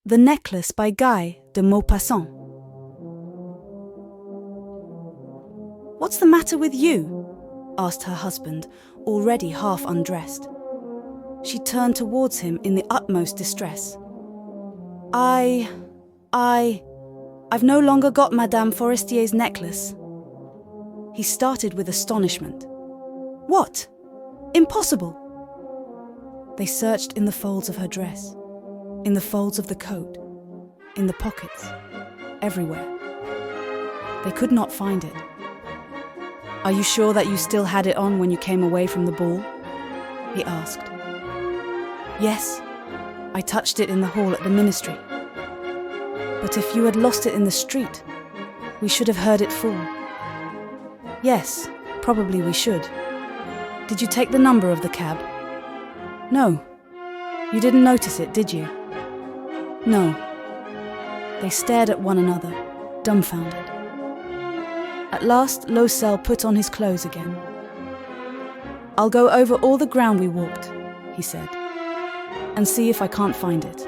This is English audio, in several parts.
The Necklace by Guy de Maupassant. "What's the matter with you?" asked her husband, already half undressed. She turned towards him in the utmost distress. I've no longer got Madame Forestier's necklace." He started with astonishment. "What? Impossible!" They searched in the folds of her dress, in the folds of the coat, in the pockets, everywhere. They could not find it. "Are you sure that you still had it on when you came away from the ball?" he asked. "Yes, I touched it in the hall at the ministry. But if you had lost it in the street, we should have heard it fall." "Yes, probably we should. Did you take the number of the cab?" "No. You didn't notice it, did you?" "No." They stared at one another, dumbfounded. At last, Loisel put on his clothes again. "I'll go over all the ground we walked," he said, "and see if I can't find it."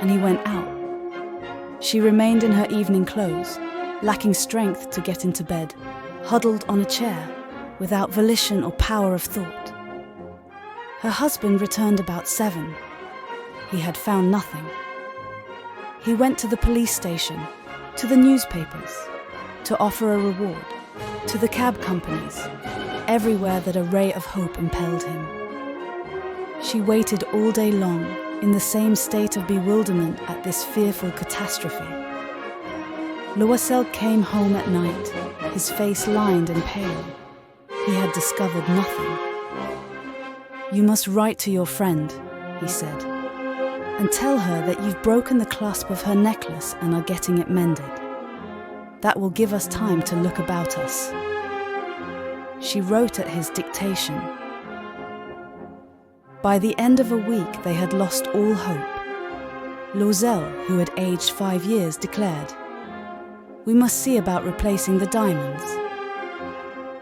And he went out. She remained in her evening clothes, lacking strength to get into bed, huddled on a chair, without volition or power of thought. Her husband returned about 7. He had found nothing. He went to the police station, to the newspapers, to offer a reward, to the cab companies, everywhere that a ray of hope impelled him. She waited all day long, in the same state of bewilderment at this fearful catastrophe. Loisel came home at night, his face lined and pale. He had discovered nothing. "You must write to your friend," he said, "and tell her that you've broken the clasp of her necklace and are getting it mended. That will give us time to look about us." She wrote at his dictation. By the end of a week they had lost all hope. Loisel, who had aged 5 years, declared, "We must see about replacing the diamonds."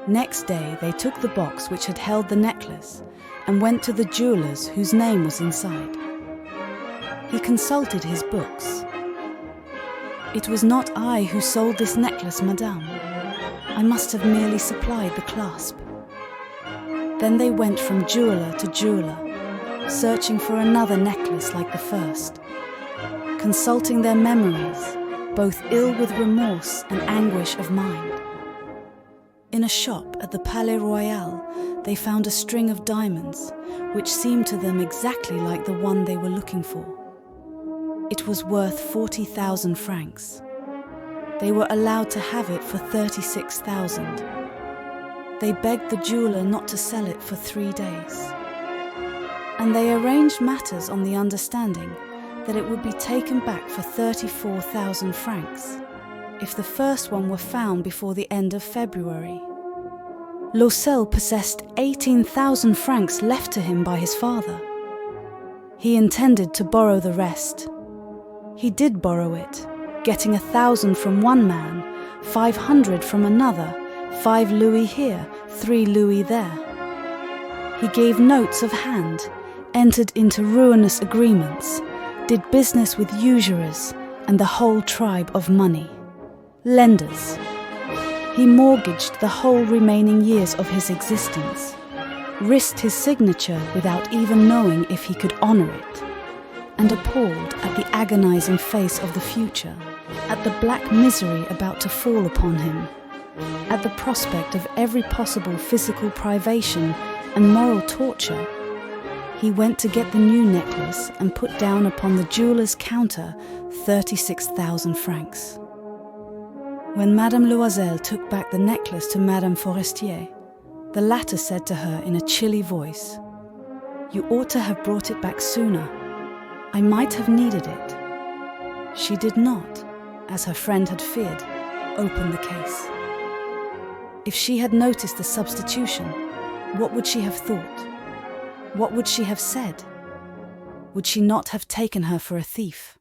Next day they took the box which had held the necklace and went to the jeweller's whose name was inside. He consulted his books. "It was not I who sold this necklace, madame. I must have merely supplied the clasp." Then they went from jeweller to jeweller, searching for another necklace like the first, consulting their memories, both ill with remorse and anguish of mind. In a shop at the Palais Royal, they found a string of diamonds, which seemed to them exactly like the one they were looking for. It was worth 40,000 francs. They were allowed to have it for 36,000. They begged the jeweller not to sell it for 3 days. And they arranged matters on the understanding that it would be taken back for 34,000 francs. If the first one were found before the end of February. Loisel possessed 18,000 francs left to him by his father. He intended to borrow the rest. He did borrow it, getting 1,000 from one man, 500 from another, 5 louis here, 3 louis there. He gave notes of hand, entered into ruinous agreements, did business with usurers and the whole tribe of money. Lenders. He mortgaged the whole remaining years of his existence, risked his signature without even knowing if he could honor it, and appalled at the agonizing face of the future, at the black misery about to fall upon him, at the prospect of every possible physical privation and moral torture, he went to get the new necklace and put down upon the jeweller's counter 36,000 francs. When Madame Loisel took back the necklace to Madame Forestier, the latter said to her in a chilly voice, "You ought to have brought it back sooner. I might have needed it." She did not, as her friend had feared, open the case. If she had noticed the substitution, what would she have thought? What would she have said? Would she not have taken her for a thief?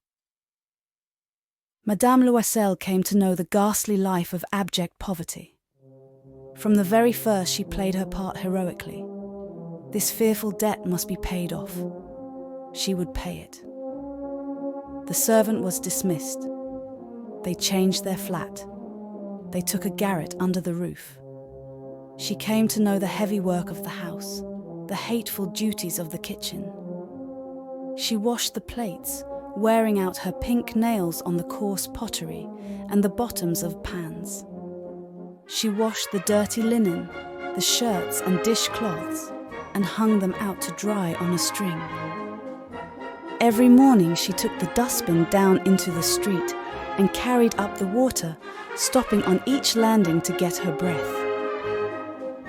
Madame Loisel came to know the ghastly life of abject poverty. From the very first she played her part heroically. This fearful debt must be paid off. She would pay it. The servant was dismissed. They changed their flat. They took a garret under the roof. She came to know the heavy work of the house, the hateful duties of the kitchen. She washed the plates, wearing out her pink nails on the coarse pottery and the bottoms of pans. She washed the dirty linen, the shirts and dishcloths, and hung them out to dry on a string. Every morning she took the dustbin down into the street and carried up the water, stopping on each landing to get her breath.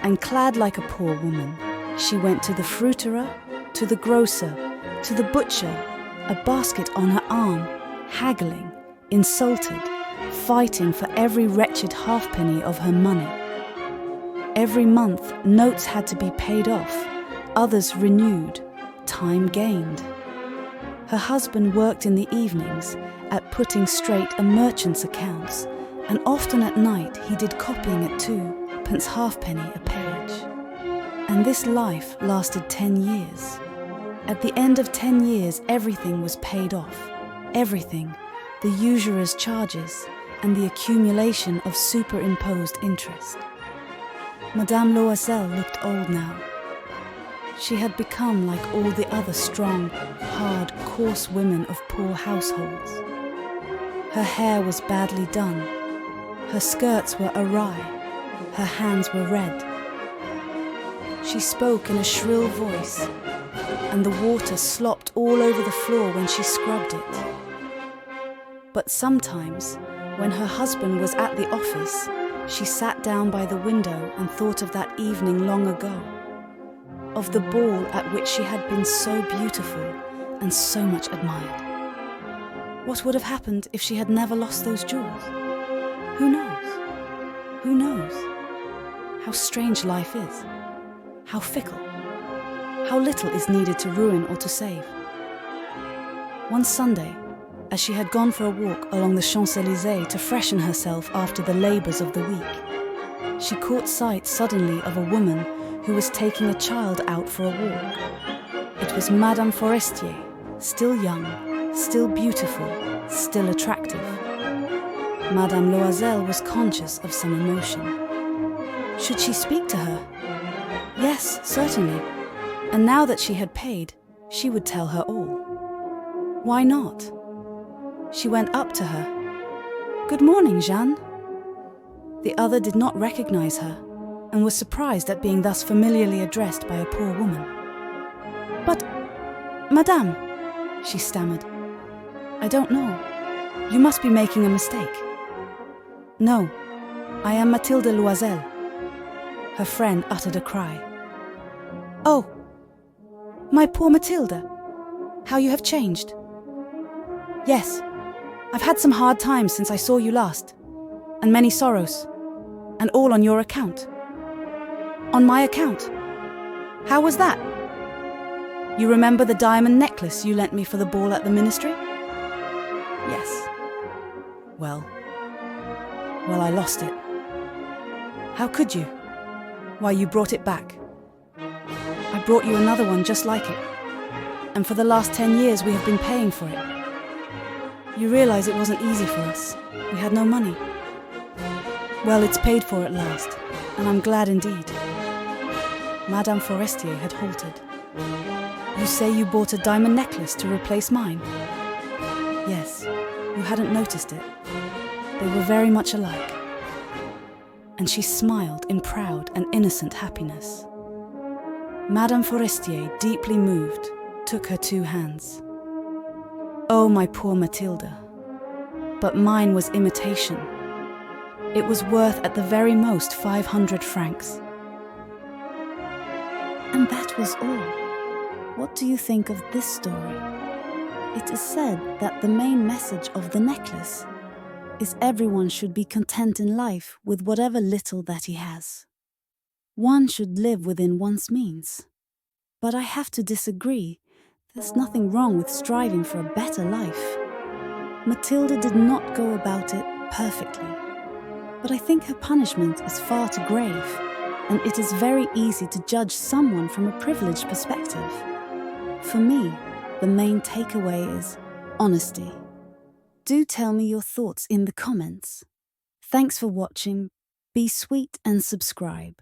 And clad like a poor woman, she went to the fruiterer, to the grocer, to the butcher, a basket on her arm, haggling, insulted, fighting for every wretched halfpenny of her money. Every month, notes had to be paid off, others renewed, time gained. Her husband worked in the evenings at putting straight a merchant's accounts, and often at night he did copying at 2 halfpenny a page. And this life lasted 10 years. At the end of 10 years, everything was paid off. Everything, the usurer's charges, and the accumulation of superimposed interest. Madame Loisel looked old now. She had become like all the other strong, hard, coarse women of poor households. Her hair was badly done. Her skirts were awry. Her hands were red. She spoke in a shrill voice, and the water slopped all over the floor when she scrubbed it. But sometimes, when her husband was at the office, she sat down by the window and thought of that evening long ago, of the ball at which she had been so beautiful and so much admired. What would have happened if she had never lost those jewels? Who knows? Who knows? How strange life is. How fickle. How little is needed to ruin or to save. One Sunday, as she had gone for a walk along the Champs-Élysées to freshen herself after the labours of the week, she caught sight suddenly of a woman who was taking a child out for a walk. It was Madame Forestier, still young, still beautiful, still attractive. Madame Loisel was conscious of some emotion. Should she speak to her? Yes, certainly. And now that she had paid, she would tell her all. Why not? She went up to her. "Good morning, Jeanne." The other did not recognize her and was surprised at being thus familiarly addressed by a poor woman. "But, Madame," she stammered, "I don't know. You must be making a mistake." "No, I am Mathilde Loisel." Her friend uttered a cry. "Oh, my poor Mathilde, how you have changed." "Yes, I've had some hard times since I saw you last, and many sorrows, and all on your account." "On my account? How was that?" "You remember the diamond necklace you lent me for the ball at the ministry?" "Yes." Well, I lost it." "How could you?" "Why, you brought it back." "I brought you another one just like it, and for the last 10 years we have been paying for it. You realize it wasn't easy for us. We had no money." "Well, it's paid for at last, and I'm glad indeed." Madame Forestier had halted. "You say you bought a diamond necklace to replace mine?" "Yes, you hadn't noticed it. They were very much alike." And she smiled in proud and innocent happiness. Madame Forestier, deeply moved, took her 2 hands. "Oh, my poor Mathilde, but mine was imitation. It was worth at the very most 500 francs. And that was all. What do you think of this story? It is said that the main message of the necklace is everyone should be content in life with whatever little that he has. One should live within one's means. But I have to disagree. There's nothing wrong with striving for a better life. Mathilde did not go about it perfectly, but I think her punishment is far too grave, and it is very easy to judge someone from a privileged perspective. For me, the main takeaway is honesty, Do tell me your thoughts in the comments. Thanks for watching. Be sweet and subscribe.